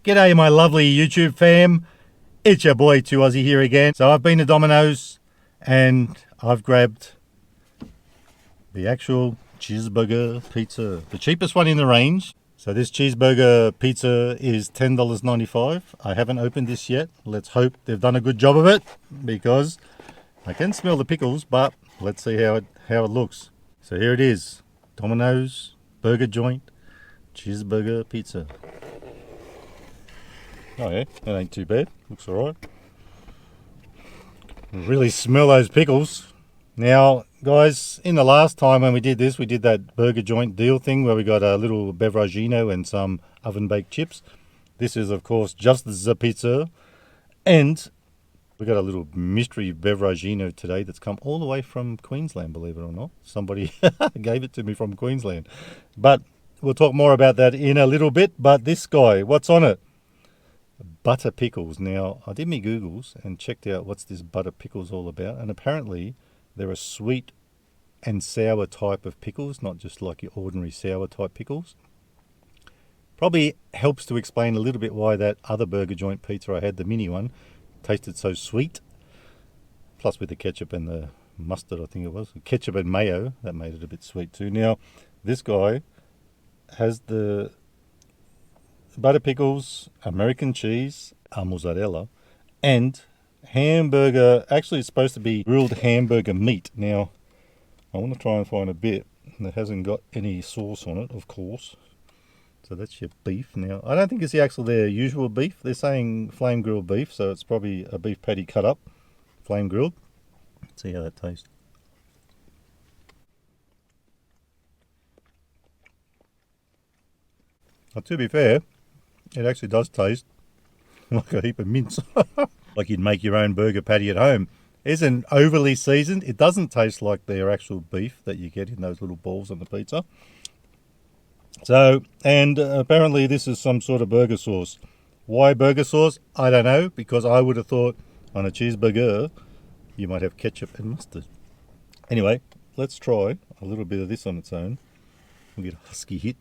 G'day my lovely YouTube fam, it's your boy 2Aussie here again. So I've been to Domino's and I've grabbed the actual cheeseburger pizza, the cheapest one in the range. So this cheeseburger pizza is $10.95. I haven't opened this yet. Let's hope they've done a good job of it because I can smell the pickles, but let's see how it looks. So here it is, Domino's burger joint cheeseburger pizza. Oh yeah, that ain't too bad. Looks alright. Really smell those pickles. Now, guys, in the last time when we did this, we did that burger joint deal thing where we got a little beveragino and some oven-baked chips. This is, of course, just the pizza. And we got a little mystery beveragino today that's come all the way from Queensland, believe it or not. Somebody gave it to me from Queensland. But we'll talk more about that in a little bit. But this guy, what's on it? Butter pickles. Now, I did my Googles and checked out what's this butter pickles all about. And apparently, they're a sweet and sour type of pickles, not just like your ordinary sour type pickles. Probably helps to explain a little bit why that other burger joint pizza I had, the mini one, tasted so sweet. Plus with the ketchup and the mustard, I think it was. Ketchup and mayo, that made it a bit sweet too. Now, this guy has the butter pickles, American cheese, mozzarella, and hamburger. Actually, it's supposed to be grilled hamburger meat. Now, I want to try and find a bit that hasn't got any sauce on it, of course. So that's your beef. Now, I don't think it's their usual beef. They're saying flame grilled beef, so it's probably a beef patty cut up, flame grilled. Let's see how that tastes. Now, to be fair, it actually does taste like a heap of mince. Like you'd make your own burger patty at home. It isn't overly seasoned. It doesn't taste like their actual beef that you get in those little balls on the pizza. So, and apparently this is some sort of burger sauce. Why burger sauce? I don't know, because I would have thought on a cheeseburger you might have ketchup and mustard. Anyway, let's try a little bit of this on its own. We'll get a husky hit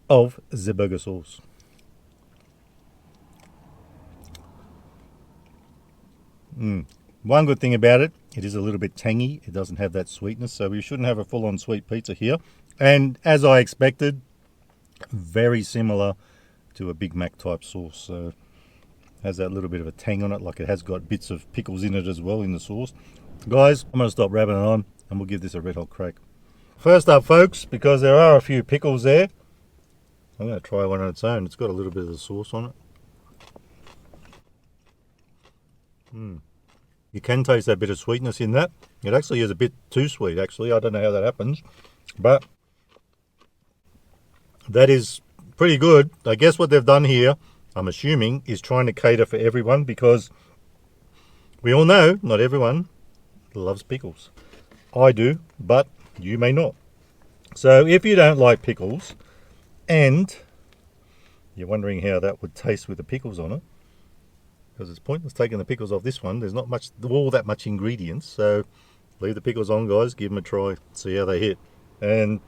of the burger sauce. One good thing about it, it is a little bit tangy. It doesn't have that sweetness, so we shouldn't have a full-on sweet pizza here. And as I expected, very similar to a Big Mac type sauce. So it has that little bit of a tang on it, like it has got bits of pickles in it as well in the sauce. Guys, I'm going to stop rabbiting on and we'll give this a red hot crack. First up, folks, because there are a few pickles there, I'm going to try one on its own. It's got a little bit of the sauce on it. You can taste that bit of sweetness in that. It actually is a bit too sweet, actually. I don't know how that happens. But that is pretty good. I guess what they've done here, I'm assuming, is trying to cater for everyone because we all know not everyone loves pickles. I do, but you may not. So if you don't like pickles and you're wondering how that would taste with the pickles on it, because it's pointless taking the pickles off this one. There's not all that much ingredients, so leave the pickles on, guys. Give them a try, see how they hit. And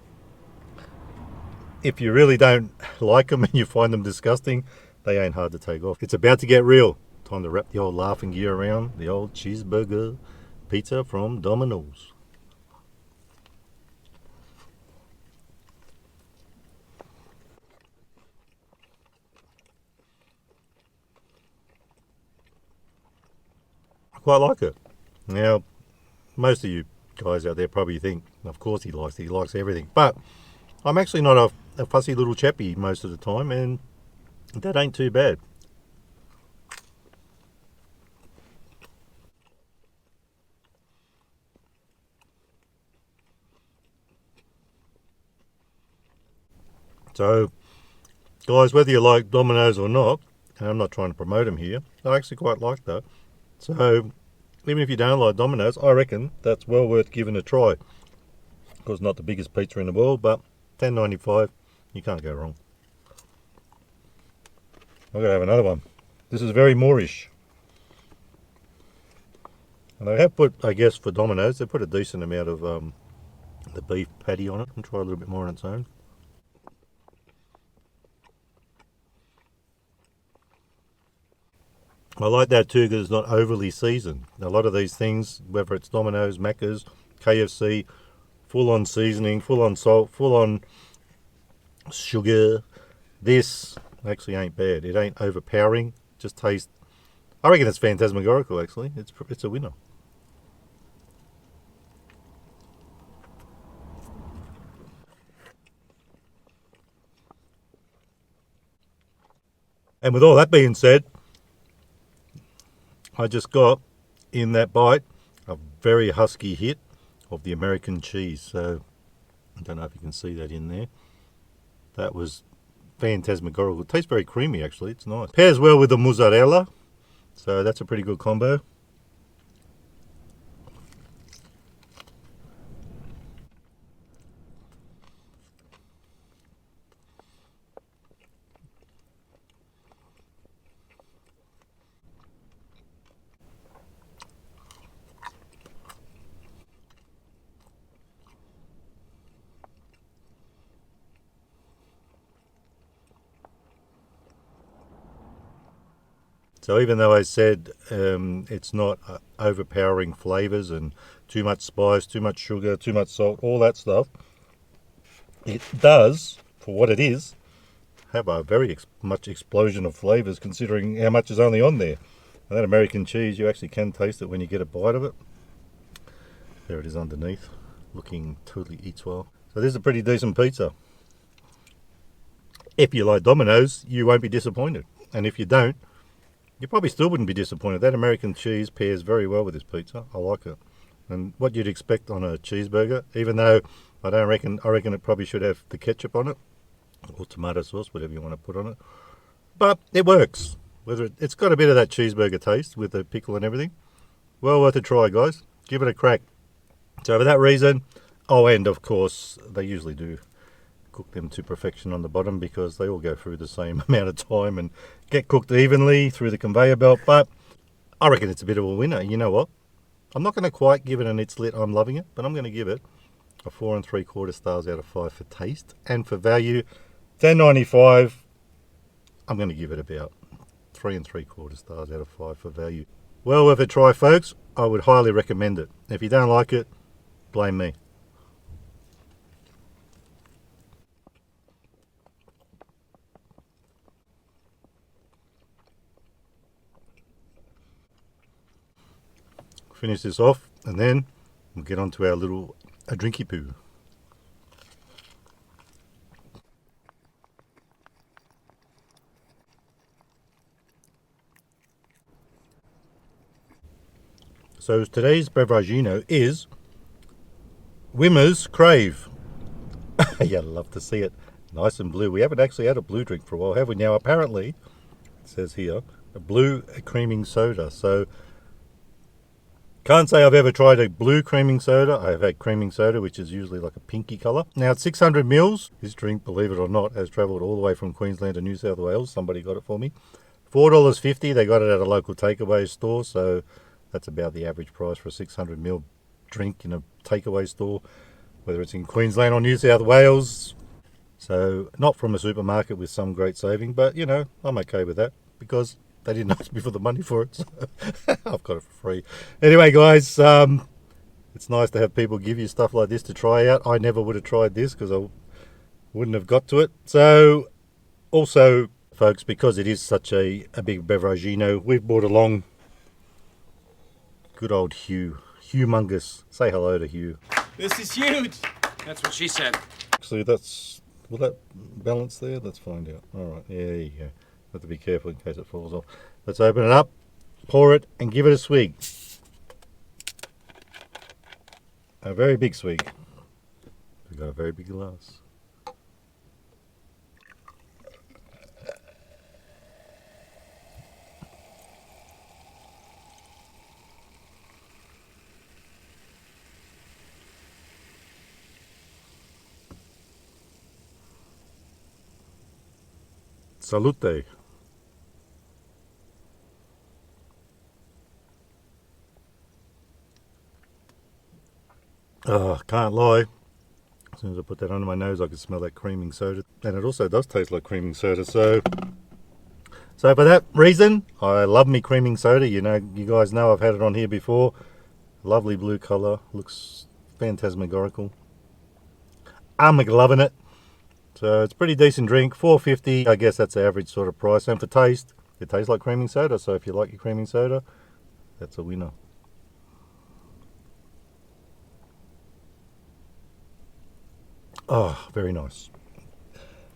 if you really don't like them and you find them disgusting, they ain't hard to take off. It's about to get real. Time to wrap the old laughing gear around the old cheeseburger pizza from Domino's. Quite like it. Now, most of you guys out there probably think, of course he likes everything. But I'm actually not a fussy little chappy most of the time, and that ain't too bad. So, guys, whether you like Domino's or not, and I'm not trying to promote them here, I actually quite like that. So, even if you don't like Domino's, I reckon that's well worth giving a try. Of course, not the biggest pizza in the world, but $10.95, you can't go wrong. I'm going to have another one. This is very Moorish. And they have put, I guess, for Domino's, they put a decent amount of the beef patty on it. I'll try a little bit more on its own. I like that too because it's not overly seasoned. A lot of these things, whether it's Domino's, Macca's, KFC, full on seasoning, full on salt, full on sugar. This actually ain't bad. It ain't overpowering. Just taste. I reckon it's phantasmagorical. Actually, it's a winner. And with all that being said, I just got in that bite a very husky hit of the American cheese. So I don't know if you can see that in there. That was phantasmagorical. It tastes very creamy actually. It's nice. Pairs well with the mozzarella. So that's a pretty good combo. So even though I said it's not overpowering flavors and too much spice, too much sugar, too much salt, all that stuff, it does, for what it is, have a very much explosion of flavors considering how much is only on there. And that American cheese, you actually can taste it when you get a bite of it. There it is underneath, looking totally eats well. So this is a pretty decent pizza. If you like Domino's, you won't be disappointed. And if you don't, you probably still wouldn't be disappointed. That American cheese pairs very well with this pizza. I like it. And what you'd expect on a cheeseburger, even though I reckon it probably should have the ketchup on it, or tomato sauce, whatever you want to put on it. But it works. It's got a bit of that cheeseburger taste with the pickle and everything. Well worth a try, guys. Give it a crack. So for that reason, and of course, they usually do cook them to perfection on the bottom because they all go through the same amount of time and get cooked evenly through the conveyor belt. But I reckon it's a bit of a winner. You know what? I'm not going to quite give it an it's lit, I'm loving it, but I'm going to give it a 4 3/4 stars out of 5 for taste, and for value, $10.95. I'm going to give it about 3 3/4 stars out of 5 for value. Well worth a try, folks. I would highly recommend it. If you don't like it, blame me. Finish this off and then we'll get on to our little drinky poo. So today's beveragino is Wimmer's Crave. You'd love to see it. Nice and blue. We haven't actually had a blue drink for a while, have we? Now apparently, it says here, a blue creaming soda. So can't say I've ever tried a blue creaming soda. I've had creaming soda, which is usually like a pinky colour. Now it's 600 mils. This drink, believe it or not, has travelled all the way from Queensland to New South Wales. Somebody got it for me. $4.50. They got it at a local takeaway store, so that's about the average price for a 600 ml drink in a takeaway store, whether it's in Queensland or New South Wales. So not from a supermarket with some great saving, but you know, I'm okay with that because they didn't ask me for the money for it, so I've got it for free. Anyway, guys, it's nice to have people give you stuff like this to try out. I never would have tried this because I wouldn't have got to it. So also, folks, because it is such a big beveragino, we've brought along good old Hugh. Humongous. Say hello to Hugh. This is huge. That's what she said. Actually, will that balance there? Let's find out. All right, there you go. Have to be careful in case it falls off. Let's open it up, pour it, and give it a swig. A very big swig. We've got a very big glass. Salute. Oh, can't lie. As soon as I put that under my nose, I could smell that creaming soda. And it also does taste like creaming soda. So So for that reason, I love me creaming soda. You guys know I've had it on here before. Lovely blue colour, looks phantasmagorical. I'm loving it. So it's a pretty decent drink, $4.50. I guess that's the average sort of price. And for taste, it tastes like creaming soda. So if you like your creaming soda, that's a winner. Oh, very nice.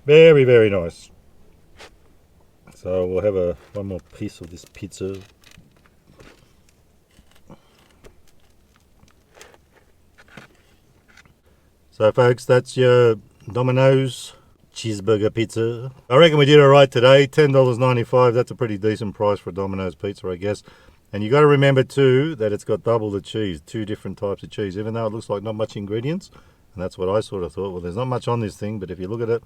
Very, very nice. So we'll have one more piece of this pizza. So folks, that's your Domino's cheeseburger pizza. I reckon we did alright today, $10.95. That's a pretty decent price for a Domino's pizza, I guess. And you got to remember too that it's got double the cheese, 2 different types of cheese, even though it looks like not much ingredients. And that's what I sort of thought. Well, there's not much on this thing, but if you look at it,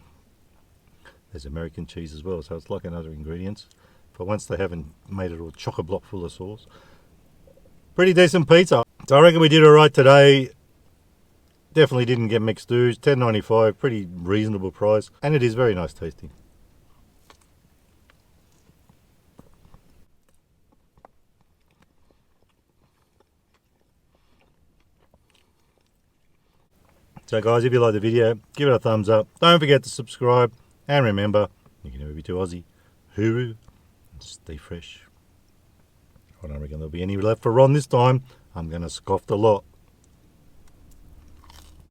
there's American cheese as well, so it's like another ingredient. But once they haven't made it all chock-a-block full of sauce. Pretty decent pizza. So I reckon we did alright today. Definitely didn't get mixed stews. $10.95, pretty reasonable price, and it is very nice tasting. So guys, if you like the video, give it a thumbs up. Don't forget to subscribe, and remember, you can never be too Aussie. Hooroo, and stay fresh. I don't reckon there'll be any left for Ron this time. I'm going to scoff the lot.